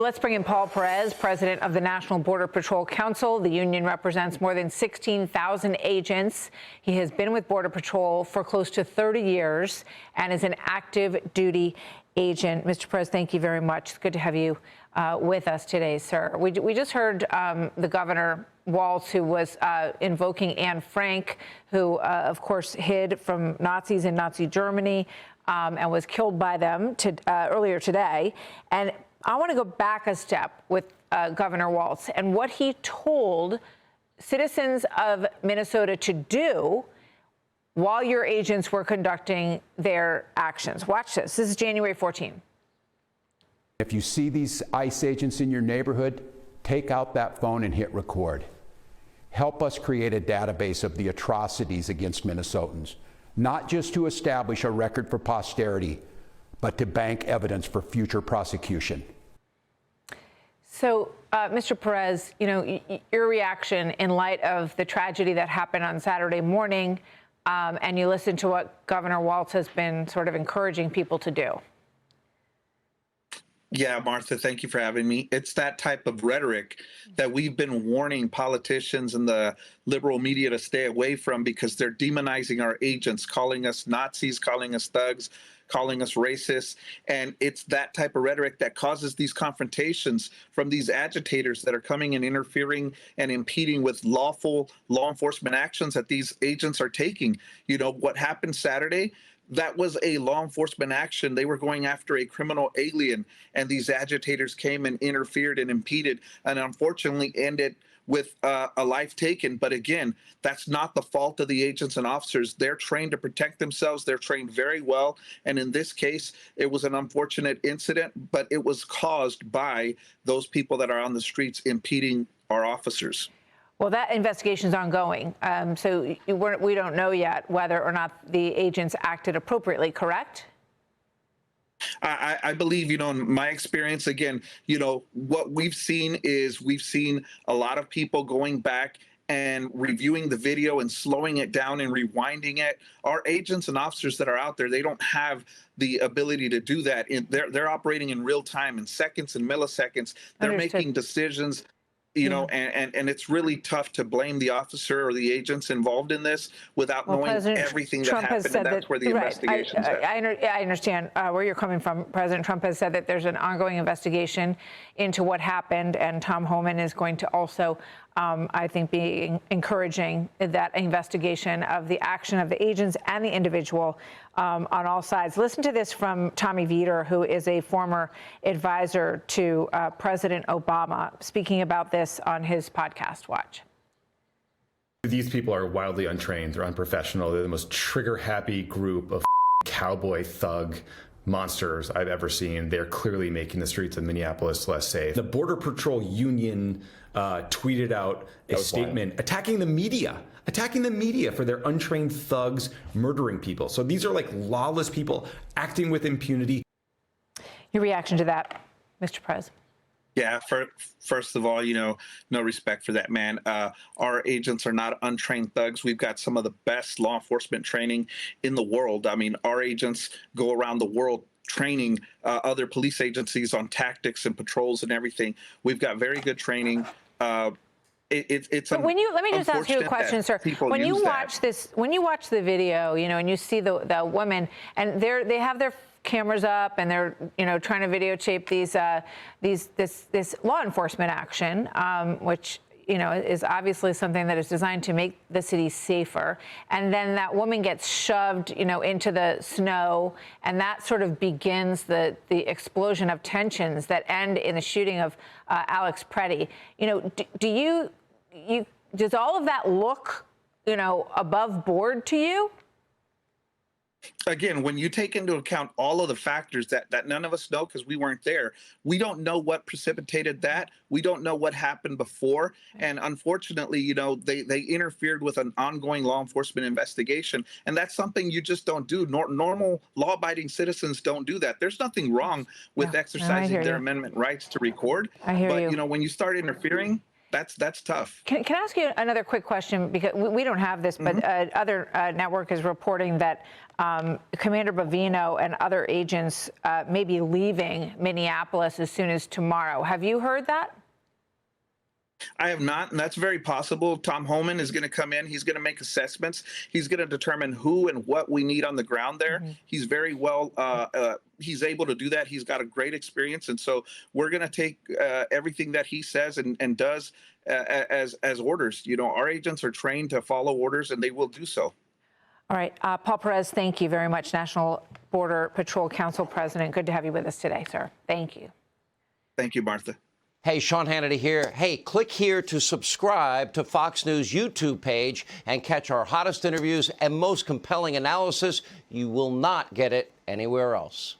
Let's bring in Paul Perez, president of the National Border Patrol Council. The union represents more than 16,000 agents. He has been with Border Patrol for close to 30 years and is an active duty agent. Mr. Perez, thank you very much. It's good to have you with us today, sir. We just heard the Governor Walz, who was invoking Anne Frank, who, of course, hid from Nazis in Nazi Germany and was killed by them earlier today. And I want to go back a step with Governor Walz and what he told citizens of Minnesota to do while your agents were conducting their actions. Watch this. This is January 14. If you see these ICE agents in your neighborhood, take out that phone and hit record. Help us create a database of the atrocities against Minnesotans, not just to establish a record for posterity, but to bank evidence for future prosecution. So, Mr. Perez, you know, your reaction in light of the tragedy that happened on Saturday morning, and you listen to what Governor Walz has been sort of encouraging people to do. Yeah, Martha, thank you for having me. It's that type of rhetoric that we've been warning politicians and the liberal media to stay away from, because they're demonizing our agents, calling us Nazis, calling us thugs, calling us racists. And it's that type of rhetoric that causes these confrontations from these agitators that are coming and interfering and impeding with lawful law enforcement actions that these agents are taking. You know, what happened Saturday? That was a law enforcement action. They were going after a criminal alien, and these agitators came and interfered and impeded, and unfortunately ended with a life taken. But again, that's not the fault of the agents and officers. They're trained to protect themselves. They're trained very well. And in this case, it was an unfortunate incident, but it was caused by those people that are on the streets impeding our officers. Well, that investigation is ongoing, so we don't know yet whether or not the agents acted appropriately, correct? I believe, you know, in my experience, again, you know, what we've seen is we've seen a lot of people going back and reviewing the video and slowing it down and rewinding it. Our agents and officers that are out there, they don't have the ability to do that. They're operating in real time, in seconds and milliseconds. They're making decisions. You know, and it's really tough to blame the officer or the agents involved in this without knowing everything that happened, and that's where the investigation's at. I understand where you're coming from. President Trump has said that there's an ongoing investigation into what happened, and Tom Homan is going to also, I think, be encouraging that investigation of the action of the agents and the individual on all sides. Listen to this from Tommy Vietor, who is a former advisor to President Obama, speaking about this on his podcast. Watch. These people are wildly untrained. They're unprofessional. They're the most trigger-happy group of cowboy thug monsters I've ever seen. They're clearly making the streets of Minneapolis less safe. The Border Patrol Union tweeted out a statement attacking the media for their untrained thugs murdering people. So these are like lawless people acting with impunity. Your reaction to that, Mr. Perez? Yeah, first of all, you know, no respect for that man. Our agents are not untrained thugs. We've got some of the best law enforcement training in the world. I mean, our agents go around the world training other police agencies on tactics and patrols and everything. We've got very good training. It's but let me just ask you a question, sir. When you watch the video, you know, and you see the woman, and they have their cameras up and they're, you know, trying to videotape this law enforcement action, which, you know, is obviously something that is designed to make the city safer. And then that woman gets shoved, you know, into the snow, and that sort of begins the explosion of tensions that end in the shooting of Alex Preddy. You know, does all of that look, you know, above board to you? Again, when you take into account all of the factors that none of us know because we weren't there, we don't know what precipitated that. We don't know what happened before. And unfortunately, you know, they interfered with an ongoing law enforcement investigation. And that's something you just don't do. Normal law-abiding citizens don't do that. There's nothing wrong with exercising their amendment rights to record. I hear you. But, you know, when you start interfering, That's tough. Can I ask you another quick question? Because we don't have this, but other network is reporting that Commander Bovino and other agents may be leaving Minneapolis as soon as tomorrow. Have you heard that? I have not, and that's very possible. Tom Homan is going to come in. He's going to make assessments. He's going to determine who and what we need on the ground there. He's very well, he's able to do that. He's got a great experience. And so we're going to take everything that he says and does as orders. You know, our agents are trained to follow orders, and they will do so. All right. Paul Perez, thank you very much, National Border Patrol Council President. Good to have you with us today, sir. Thank you. Thank you, Martha. Hey, Sean Hannity here. Hey, click here to subscribe to Fox News YouTube page and catch our hottest interviews and most compelling analysis. You will not get it anywhere else.